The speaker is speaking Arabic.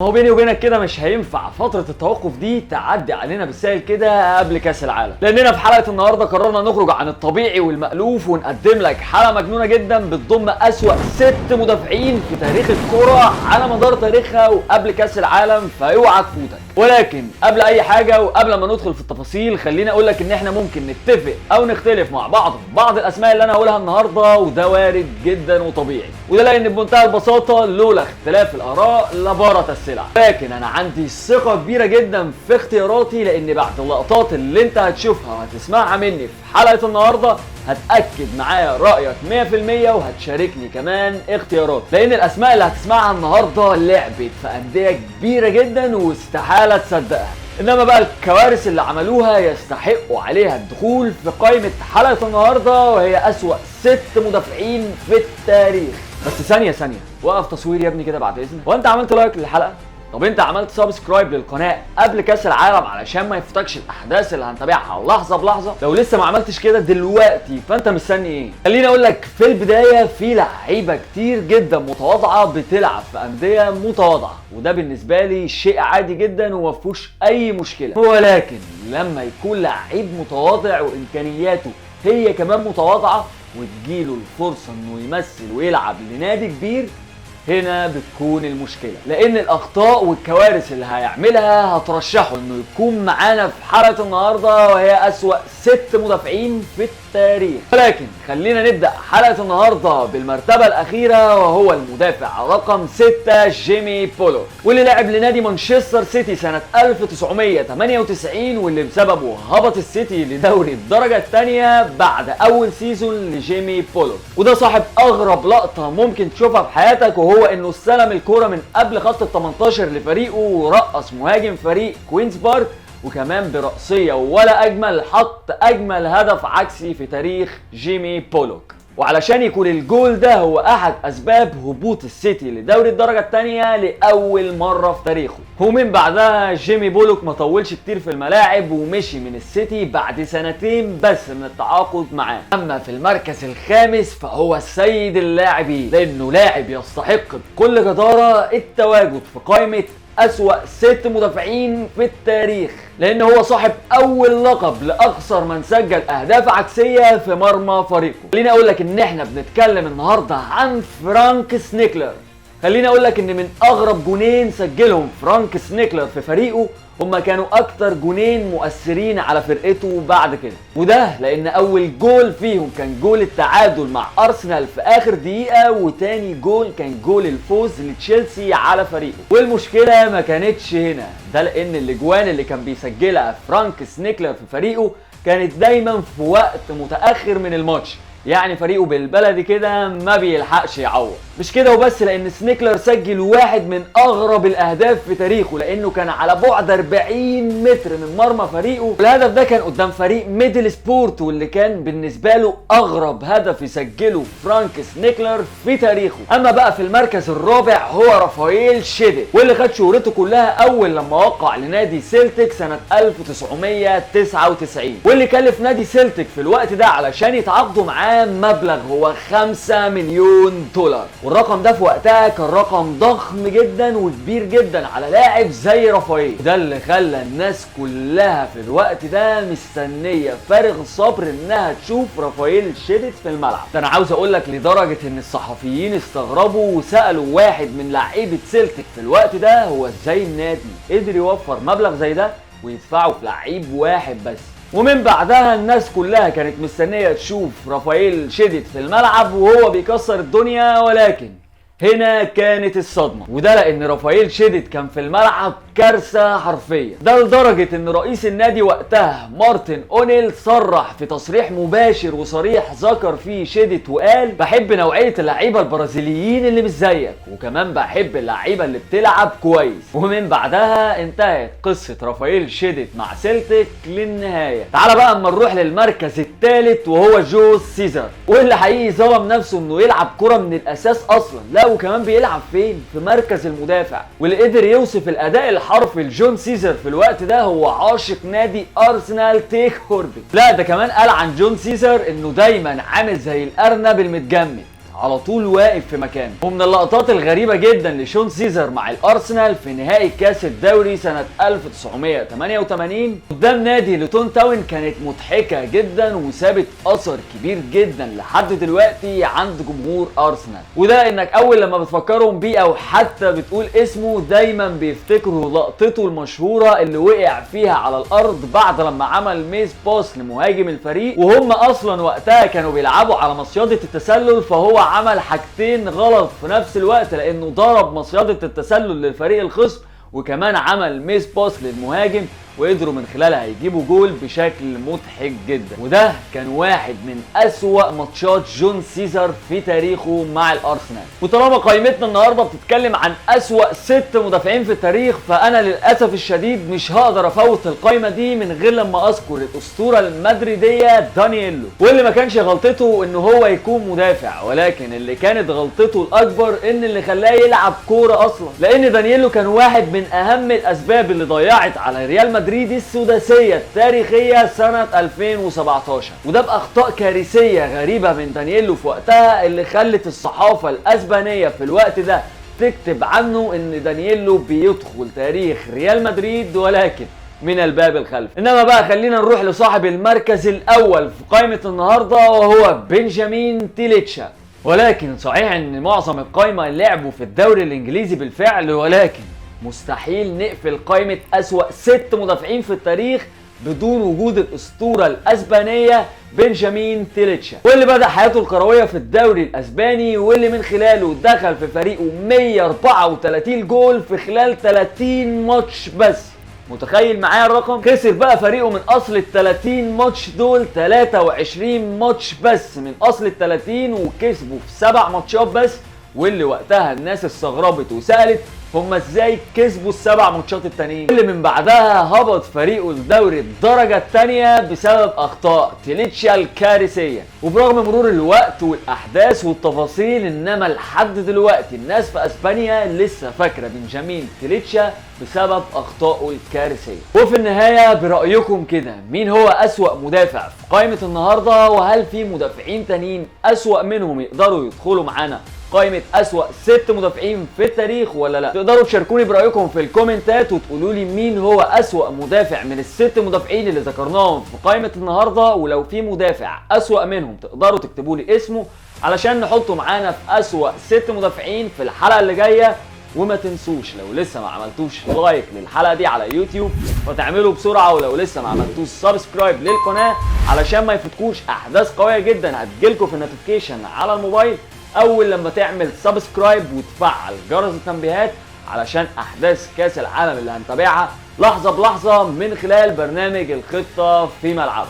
هو بيني وبينك كده مش هينفع فترة التوقف دي تعدي علينا بالسهل كده قبل كأس العالم، لأننا في حلقة النهارده قررنا نخرج عن الطبيعي والمألوف ونقدم لك حلقة مجنونة جدا بتضم أسوأ 6 مدافعين في تاريخ الكرة على مدار تاريخها وقبل كأس العالم، فاوعى تفوتك. ولكن قبل أي حاجة وقبل ما ندخل في التفاصيل خليني أقول لك إن إحنا ممكن نتفق أو نختلف مع بعض في بعض الأسماء اللي أنا هقولها النهارده، وده وارد جدا وطبيعي، وده لأن بمنتهى البساطة لولا اختلاف الآراء لبارت السلع. لكن انا عندي ثقة كبيرة جدا في اختياراتي، لان بعد اللقطات اللي انت هتشوفها وهتسمعها مني في حلقة النهاردة هتأكد معايا رأيك 100% وهتشاركني كمان اختيارات، لان الاسماء اللي هتسمعها النهاردة لعبت في أندية كبيرة جدا واستحالة تصدقها، انما بقى الكوارث اللي عملوها يستحقوا عليها الدخول في قائمة حلقة النهاردة، وهي أسوأ 6 مدافعين في التاريخ. بس ثانية وقف تصوير يا ابني كده بعد اذنك. وانت عملت لايك للحلقة؟ طب انت عملت سبسكرايب للقناه قبل كاس العالم علشان ما يفوتكش الاحداث اللي هنتابعها لحظه بلحظه؟ لو لسه ما عملتش كده دلوقتي فانت مستني ايه؟ خليني اقول لك في البدايه في لعيبه كتير جدا متواضعه بتلعب في انديه متواضعه، وده بالنسبه لي شيء عادي جدا وما فيهوش اي مشكله، ولكن لما يكون لعيب متواضع وامكانياته هي كمان متواضعه وتجيله الفرصه انه يمثل ويلعب لنادي كبير، هنا بتكون المشكلة، لأن الأخطاء والكوارث اللي هيعملها هترشحه إنه يكون معانا في حلقة النهاردة، وهي أسوأ 6 مدافعين في التاريخ. ولكن خلينا نبدأ حلقة النهاردة بالمرتبة الأخيرة، وهو المدافع رقم 6 جيمي بولو، واللي لعب لنادي مانشستر سيتي سنة 1998، واللي بسببه هبط السيتي لدوري الدرجة الثانية بعد أول سيزون لجيمي بولو. وده صاحب أغرب لقطة ممكن تشوفها في حياتك، وهو انه استلم الكرة من قبل خط ال 18 لفريقه ورقص مهاجم فريق كوينز بارك، وكمان برأسية ولا اجمل حط اجمل هدف عكسي في تاريخ جيمي بولوك. وعلشان يكون الجول ده هو احد اسباب هبوط السيتي لدوري الدرجة الثانية لأول مرة في تاريخه. ومن بعدها جيمي بولوك ما طولش كتير في الملاعب ومشي من السيتي بعد 2 سنين بس من التعاقد معاه. اما في المركز الخامس فهو سيد اللاعبين، لانه لاعب يستحق بكل جدارة التواجد في قائمة أسوأ 6 مدافعين في التاريخ، لأن هو صاحب أول لقب لأكثر من سجل أهداف عكسية في مرمى فريقه. خليني أقول لك إن إحنا بنتكلم النهاردة عن فرانك سنيكلر. خليني أقول لك إن من أغرب جونين سجلهم فرانك سنيكلر في فريقه هما كانوا أكتر جونين مؤثرين على فرقته بعد كده، وده لأن أول جول فيهم كان جول التعادل مع أرسنال في آخر دقيقة، وتاني جول كان جول الفوز لتشيلسي على فريقه. والمشكلة ما كانتش هنا، ده لأن الأجوان اللي كان بيسجلها فرانك سنيكلر في فريقه كانت دايما في وقت متأخر من الماتش، يعني فريقه بالبلدي كده ما بيلحقش يعوض. مش كده وبس، لان سنيكلر سجل واحد من اغرب الاهداف في تاريخه، لانه كان على بعد 40 متر من مرمى فريقه، والهدف ده كان قدام فريق ميدل سبورت، واللي كان بالنسبه له اغرب هدف يسجله فرانك سنيكلر في تاريخه. اما بقى في المركز الرابع هو رافائيل شيدت، واللي خد شهرته كلها اول لما وقع لنادي سيلتيك سنه 1999، واللي كلف نادي سيلتيك في الوقت ده علشان يتعاقدوا معاه مبلغ هو 5 مليون دولار، والرقم ده في وقتها كان رقم ضخم جدا وكبير جدا على لاعب زي رافائيل. ده اللي خلى الناس كلها في الوقت ده مستنيه فارغ الصبر انها تشوف رافائيل شيدت في الملعب. ده انا عاوز اقول لك لدرجه ان الصحفيين استغربوا وسالوا واحد من لعيبه سيلتيك في الوقت ده هو ازاي النادي قدر يوفر مبلغ زي ده ويدفعه في لعيب واحد بس. ومن بعدها الناس كلها كانت مستنية تشوف رافائيل شيدت في الملعب وهو بيكسر الدنيا، ولكن هنا كانت الصدمة، وده لأن رافائيل شيدت كان في الملعب كارثة حرفية. ده لدرجة ان رئيس النادي وقتها مارتن اونيل صرح في تصريح مباشر وصريح ذكر فيه شيدت وقال: بحب نوعية اللعيبة البرازيليين اللي مش زيك، وكمان بحب اللعيبة اللي بتلعب كويس. ومن بعدها انتهت قصة رافائيل شيدت مع سيلتيك للنهاية. تعال بقى اما نروح للمركز الثالث وهو جوز سيزر، واللي حقيقي ظلم نفسه انه يلعب كرة من الاساس اصلا، لا وكمان بيلعب فين؟ في مركز المدافع. واللي قدر يوصف الاداء الحرفي لجون سيزر في الوقت ده هو عاشق نادي ارسنال تيك هوربي. لا ده كمان قال عن جون سيزر انه دايما عامل زي الارنب المتجمد، على طول واقف في مكانه. ومن اللقطات الغريبة جدا لشون سيزر مع الارسنال في نهائي كاس الدوري سنة 1988 قدام نادي لوتون تاون كانت مضحكة جدا وسابت اثر كبير جدا لحد دلوقتي عند جمهور ارسنال، وده انك اول لما بتفكرهم بيه او حتى بتقول اسمه دايما بيفتكروا لقطته المشهورة اللي وقع فيها على الارض بعد لما عمل ميس باس لمهاجم الفريق، وهم اصلا وقتها كانوا بيلعبوا على مصيدة التسلل، فهو عمل حاجتين غلط في نفس الوقت لانه ضرب مصيدة التسلل للفريق الخصم وكمان عمل ميس باس للمهاجم، وقدروا من خلالها يجيبوا جول بشكل مضحك جدا. وده كان واحد من اسوأ ماتشات جون سيزر في تاريخه مع الارسنال. وطالما قائمتنا النهارده بتتكلم عن اسوأ 6 مدافعين في التاريخ، فانا للاسف الشديد مش هقدر افوت القائمه دي من غير لما اذكر الاسطوره المدريديه دانييلو، واللي ما كانش غلطته ان هو يكون مدافع، ولكن اللي كانت غلطته الاكبر ان اللي خلاه يلعب كوره اصلا، لان دانييلو كان واحد من اهم الاسباب اللي ضيعت على ريال مدريد السداسيه التاريخيه سنه 2017، وده باخطاء كارثيه غريبه من دانييلو في وقتها اللي خلت الصحافه الاسبانيه في الوقت ده تكتب عنه ان دانييلو بيدخل تاريخ ريال مدريد ولكن من الباب الخلفي. انما بقى خلينا نروح لصاحب المركز الاول في قائمه النهارده وهو بنجامين تيليتشا. ولكن صحيح ان معظم القائمه لعبوا في الدوري الانجليزي بالفعل، ولكن مستحيل نقفل قائمة أسوأ 6 مدافعين في التاريخ بدون وجود الأسطورة الأسبانية بنجامين تيليتشا، واللي بدأ حياته الكروية في الدوري الأسباني واللي من خلاله دخل في فريقه 134 جول في خلال 30 ماتش بس. متخيل معايا الرقم؟ خسر بقى فريقه من أصل ال 30 ماتش دول 23 ماتش بس من أصل ال 30، وكسبوا في 7 ماتشات بس، واللي وقتها الناس استغربت وسألت هم ازاي كسبوا ال7 ماتشات التانيين، اللي من بعدها هبط فريقه الدوري الدرجة التانية بسبب اخطاء تيليتشا الكارثية. وبرغم مرور الوقت والاحداث والتفاصيل، انما لحد دلوقتي الناس في اسبانيا لسه فاكرة بنجامين تيليتشا بسبب اخطائه الكارثية. وفي النهاية برأيكم كده مين هو اسوأ مدافع في قائمة النهاردة؟ وهل في مدافعين تانيين اسوأ منهم يقدروا يدخلوا معانا قائمة أسوأ 6 مدافعين في التاريخ ولا لا؟ تقدروا تشاركوني برأيكم في الكومنتات وتقولوا لي مين هو أسوأ مدافع من ال6 مدافعين اللي ذكرناهم في قائمة النهارده، ولو في مدافع أسوأ منهم تقدروا تكتبوا لي اسمه علشان نحطه معانا في أسوأ 6 مدافعين في الحلقة اللي جاية. وما تنسوش لو لسه ما عملتوش لايك للحلقة دي على يوتيوب فتعملوا بسرعة، ولو لسه ما عملتوش سبسكرايب للقناة علشان ما يفوتكوش أحداث قوية جدا هتجيلكوا في النوتيفيكيشن على الموبايل اول لما تعمل سبسكرايب وتفعل جرس التنبيهات علشان احداث كاس العالم اللي هنتابعها لحظة بلحظة من خلال برنامج الخطة في ملعبك.